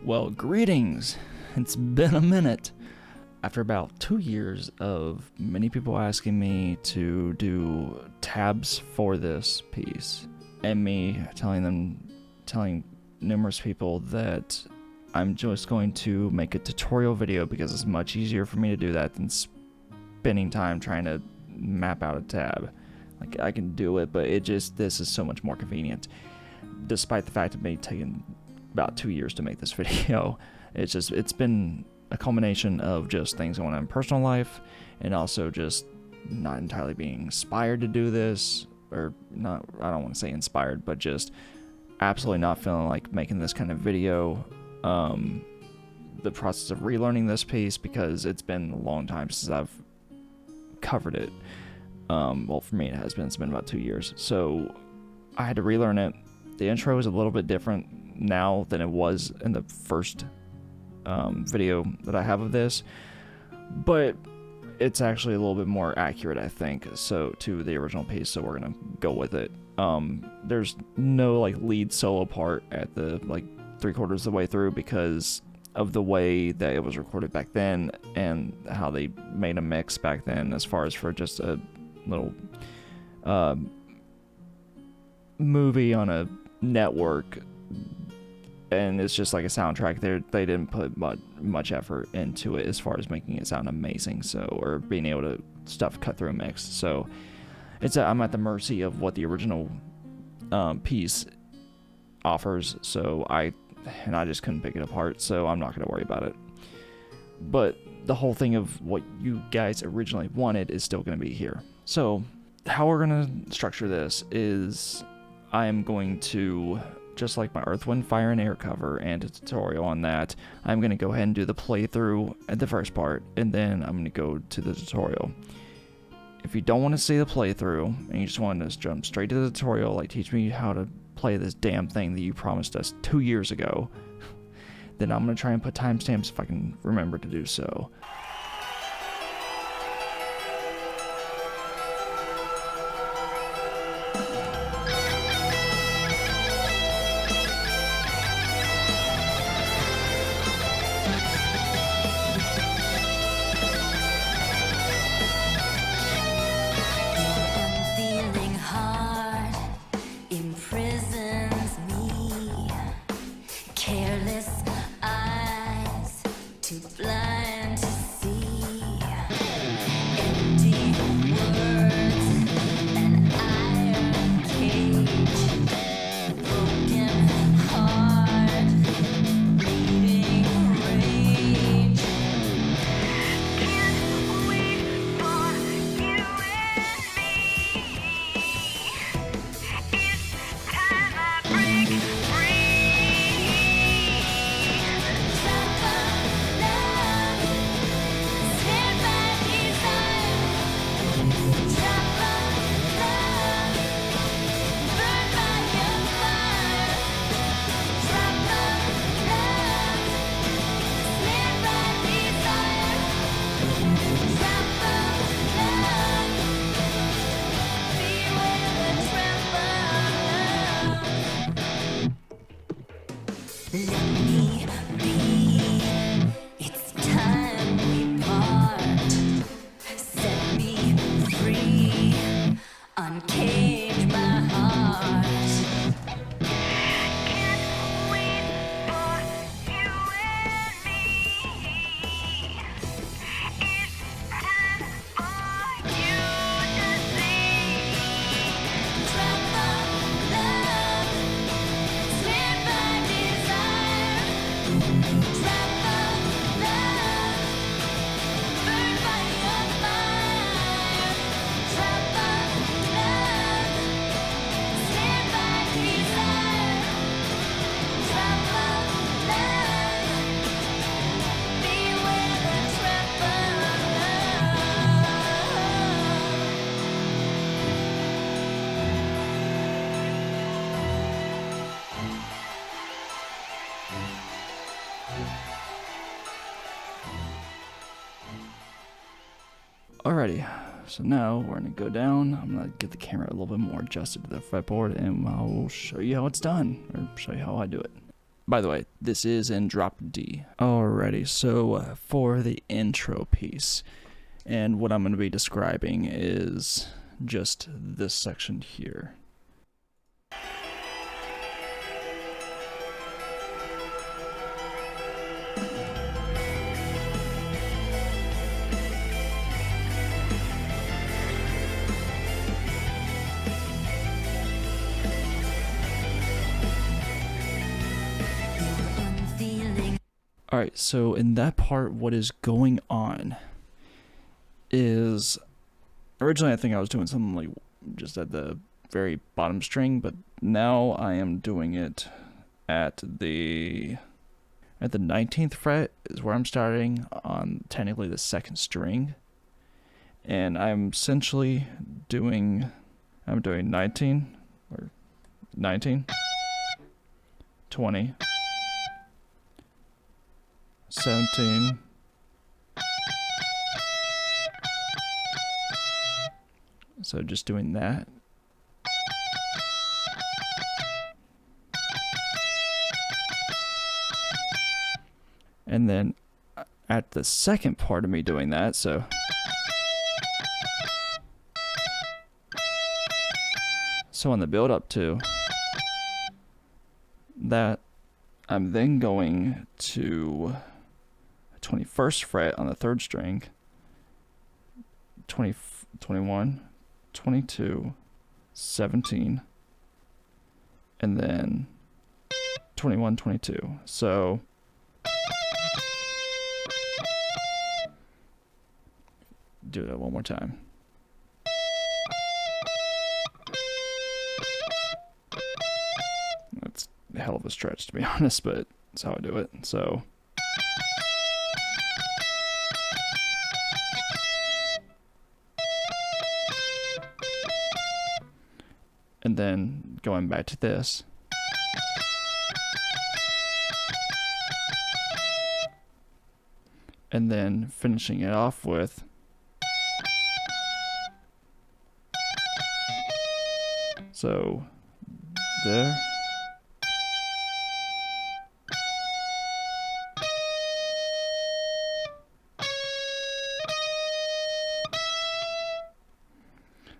Well, greetings! It's been a minute. After about 2 years of many people asking me to do tabs for this piece, and me telling numerous people that I'm just going to make a tutorial video because it's much easier for me to do that than spending time trying to map out a tab. Like, I can do it, but this is so much more convenient. Despite the fact of me taking about 2 years to make this video, it's been a culmination of just things going on in personal life, and also just not entirely being inspired to do this, or not, I don't want to say inspired, but just absolutely not feeling like making this kind of video. The process of relearning this piece, because it's been a long time since I've covered it. Well, for me it has been. It's been about 2 years, so I had to relearn it. The intro is a little bit different now than it was in the first video that I have of this, but it's actually a little bit more accurate, I think, so to the original piece, so we're gonna go with it. There's no like lead solo part at the like 3/4 of the way through because of the way that it was recorded back then and how they made a mix back then, as far as for just a little movie on a network, and it's just like a soundtrack. They didn't put much effort into it as far as making it sound amazing, so, or being able to cut through a mix. So I'm at the mercy of what the original piece offers, so I just couldn't pick it apart, so I'm not going to worry about it. But the whole thing of what you guys originally wanted is still going to be here. So how we're going to structure this is I am going to, just like my Earth, Wind, Fire, and Air cover and a tutorial on that, I'm going to go ahead and do the playthrough at the first part, and then I'm going to go to the tutorial. If you don't want to see the playthrough, and you just want to jump straight to the tutorial, like teach me how to play this damn thing that you promised us 2 years ago, then I'm going to try and put timestamps if I can remember to do so. Alrighty, so now we're going to go down. I'm going to get the camera a little bit more adjusted to the fretboard, and I'll show you how it's done, or show you how I do it. By the way, this is in drop D. Alrighty, so for the intro piece, and what I'm going to be describing is just this section here. Alright, so in that part, what is going on is, originally I think I was doing something like just at the very bottom string, but now I am doing it at the 19th fret is where I'm starting on technically the second string. And I'm essentially doing 19, 20, 17, so just doing that. And then at the second part of me doing that, so on the build up to that, I'm then going to 21st fret on the third string, 20, 21, 22, 17, and then 21, 22. So do that one more time. That's a hell of a stretch, to be honest, but that's how I do it. So and then going back to this. And then finishing it off with so there.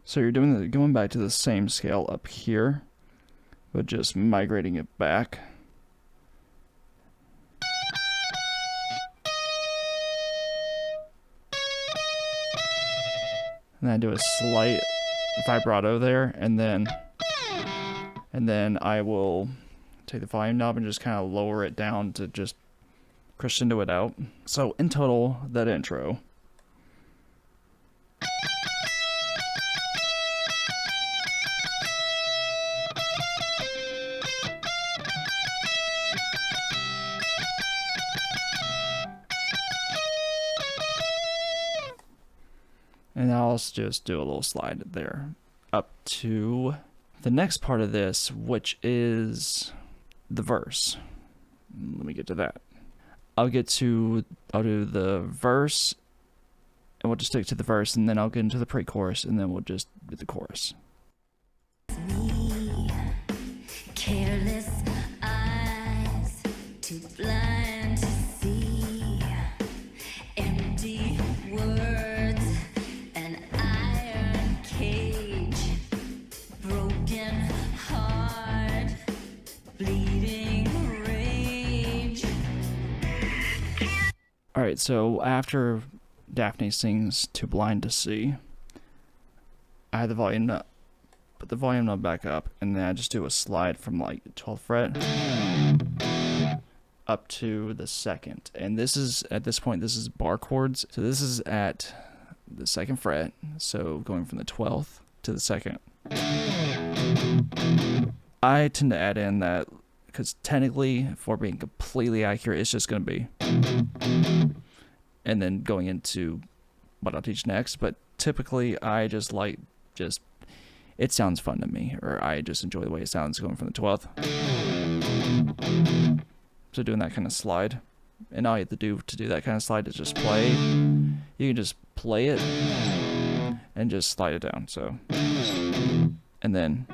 So you're going back to the same scale up here, but just migrating it back. And then I do a slight vibrato there, and then I will take the volume knob and just kind of lower it down to just crescendo it out. So in total, that intro. And I'll just do a little slide there up to the next part of this, which is the verse. Let me get to that. I'll do the verse, and we'll just stick to the verse, and then I'll get into the pre-chorus, and then we'll just do the chorus. Me, careless eyes, too blind to see, empty words, an iron cage, broken heart, bleeding rage. Alright, so after Daphne sings Too Blind to See, I had the volume up. Put the volume knob back up, and then I just do a slide from like 12th fret up to the second. And this is, at this point, this is bar chords. So this is at the second fret, so going from the 12th to the second. I tend to add in that, because technically, for being completely accurate, it's just going to be, and then going into what I'll teach next. But typically, I just like, it sounds fun to me, or I just enjoy the way it sounds going from the 12th. So doing that kind of slide, and all you have to do that kind of slide is just play. You can just play it and just slide it down. So, and then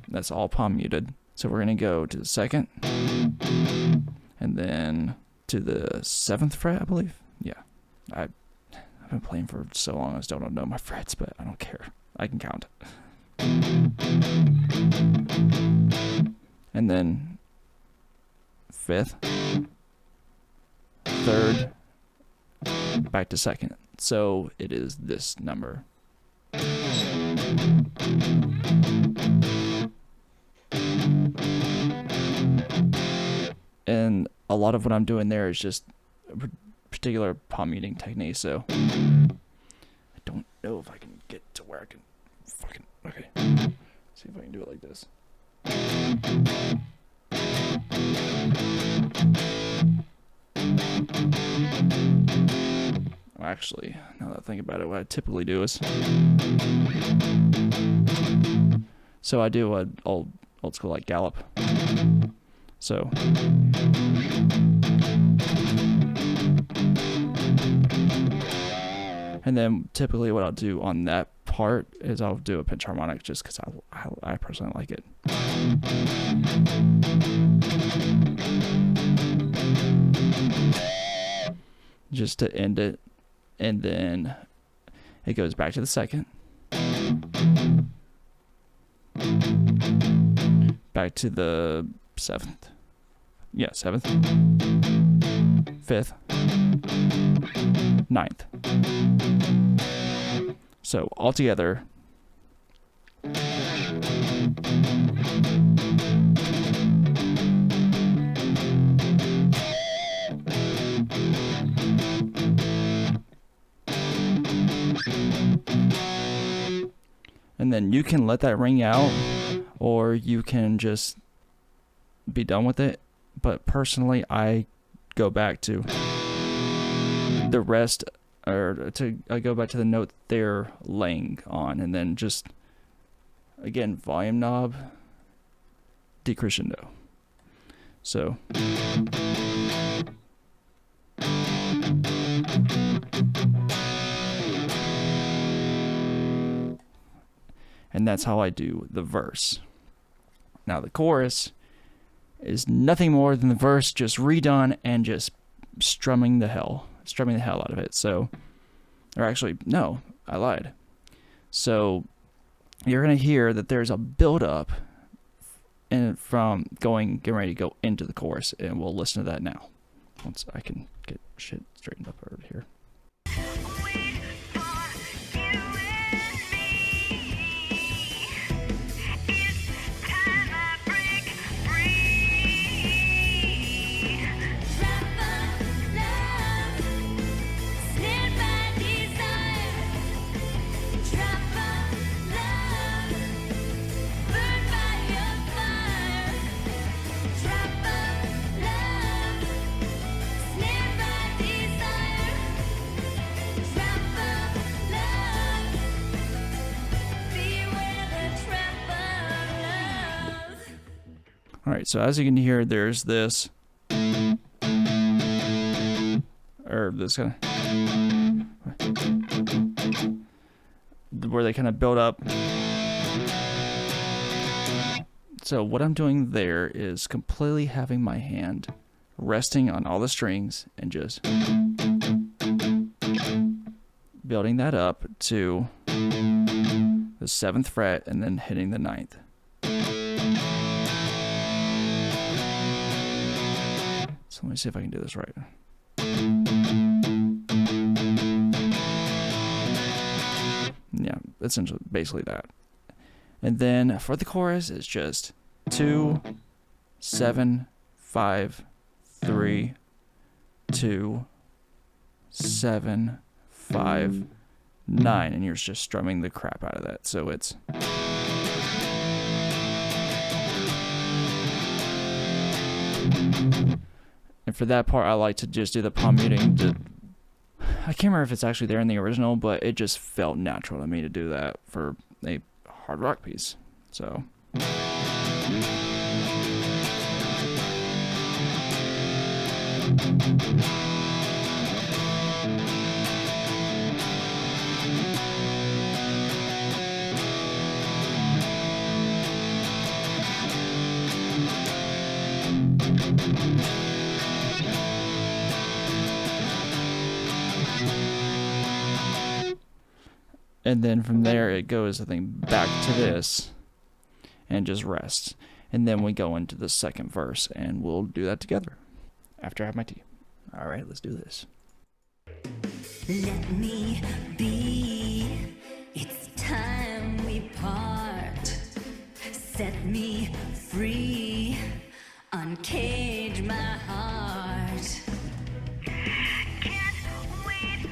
that's all palm muted. So we're going to go to the 2nd, and then to the 7th fret, I believe. Yeah. I've been playing for so long, I still don't know my frets, but I don't care. I can count. And then 5th, 3rd, back to 2nd. So it is this number. And a lot of what I'm doing there is just a particular palm muting technique, so I don't know if I can get to where I can fucking... Okay. See if I can do it like this. Actually, now that I think about it, what I typically do is... So I do an old school like gallop. So... And then typically what I'll do on that part is I'll do a pinch harmonic just because I personally like it. Just to end it. And then it goes back to the 2nd. Back to the 7th. Yeah, 7th. 5th. 9th. So altogether, and then you can let that ring out, or you can just be done with it. But personally, I go back to the rest, or I go back to the note they're laying on, and then just, again, volume knob, decrescendo. So. And that's how I do the verse. Now the chorus is nothing more than the verse just redone and just strumming the hell out of it. So, or actually, no, I lied. So you're going to hear that there's a build up and from getting ready to go into the chorus, and we'll listen to that now. Once I can get shit straightened up over here. Alright, so as you can hear, there's this, or this kind of, where they kind of build up. So what I'm doing there is completely having my hand resting on all the strings and just building that up to the 7th fret and then hitting the 9th. So let me see if I can do this right. Yeah, essentially, basically that. And then for the chorus, it's just 2, 7, 5, 3, 2, 7, 5, 9, and you're just strumming the crap out of that. So it's... And for that part, I like to just do the palm muting. I can't remember if it's actually there in the original, but it just felt natural to me to do that for a hard rock piece. So... And then from there it goes, I think, back to this and just rests. And then we go into the second verse and we'll do that together after I have my tea. All right, let's do this. Let me be. It's time we part. Set me free. Uncage my heart. Can't wait.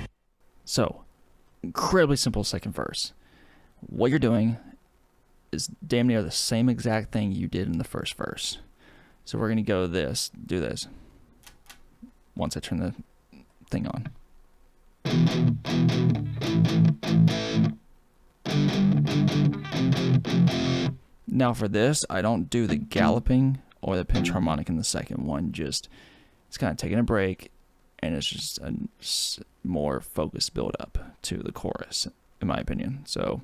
So, incredibly simple second verse. What you're doing is damn near the same exact thing you did in the first verse. So we're going to do this. Once I turn the thing on. Now for this, I don't do the galloping or the pinch harmonic in the second one. Just, it's kind of taking a break, and it's just a more focused build up to the chorus, in my opinion. So.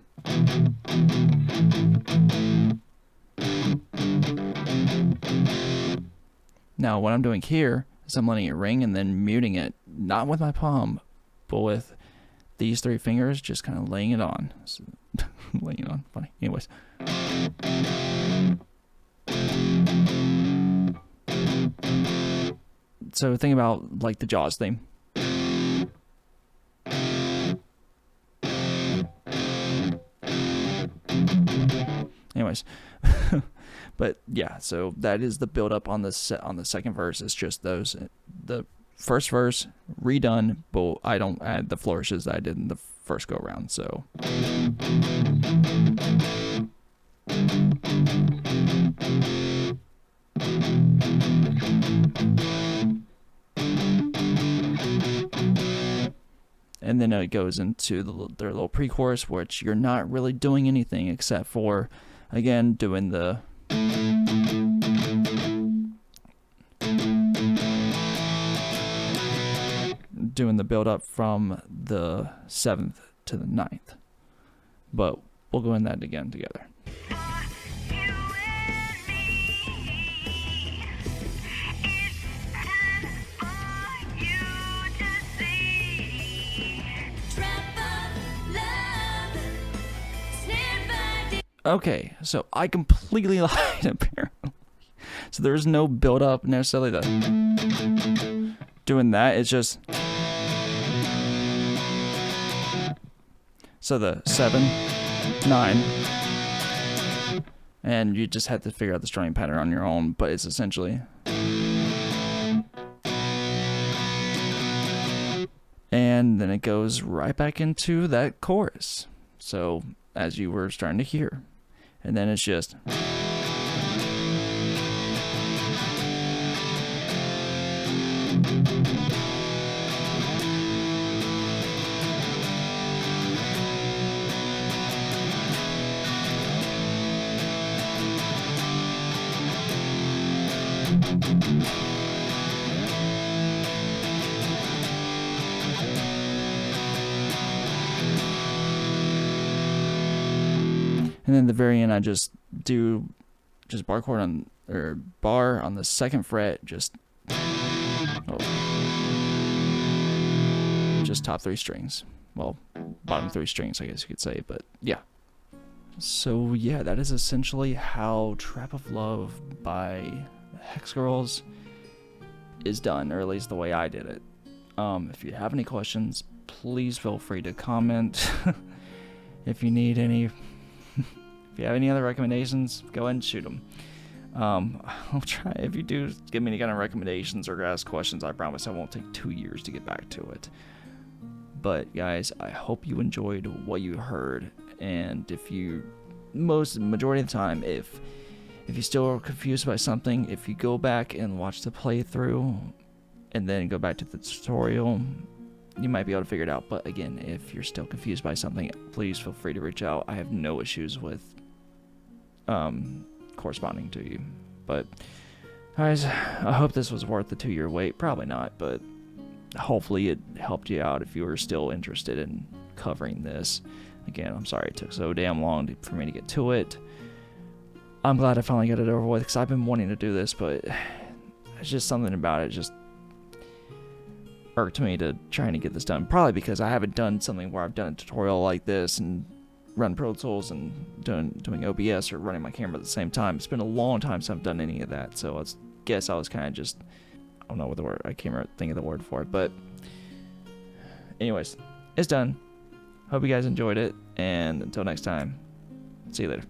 Now what I'm doing here is I'm letting it ring and then muting it, not with my palm, but with these three fingers, just kind of laying it on. So, laying it on, funny. Anyways. So think about like the Jaws theme. Anyways. But yeah, so that is the build up on the second verse. It's just those. The first verse redone, but I don't add the flourishes that I did in the first go around. So. And then it goes into their little pre-chorus, which you're not really doing anything except for, again, doing the build up from the 7th to the 9th. But we'll go in that again together. Okay, so I completely lied, apparently. So there's no build up necessarily doing that. It's just. So the 7, 9. And you just have to figure out the strumming pattern on your own, but it's essentially. And then it goes right back into that chorus. So, as you were starting to hear. And then it's just. And then at the very end, I just do bar chord on, or bar on the 2nd fret, just top 3 strings. Well, bottom 3 strings, I guess you could say, but yeah. So yeah, that is essentially how Trap of Love by Hex GIrls is done, or at least the way I did it. If you have any questions, please feel free to comment. If you need any. If you have any other recommendations, go ahead and shoot them. I'll try. If you do give me any kind of recommendations or ask questions, I promise I won't take 2 years to get back to it. But guys, I hope you enjoyed what you heard. And if you, majority of the time, if you still are confused by something, if you go back and watch the playthrough and then go back to the tutorial, you might be able to figure it out. But again, if you're still confused by something, please feel free to reach out. I have no issues with corresponding to you. But guys, I hope this was worth the 2-year wait. Probably not, but hopefully it helped you out if you were still interested in covering this. Again, I'm sorry it took so damn long for me to get to it. I'm glad I finally got it over with, because I've been wanting to do this, but it's just something about it just irked me to trying to get this done. Probably because I haven't done something where I've done a tutorial like this and run Pro Tools and doing OBS or running my camera at the same time. It's been a long time since I've done any of that, so I guess I was kind of just, I don't know what the word, I can't think of the word for it, but anyways, it's done. Hope you guys enjoyed it, and until next time, see you later.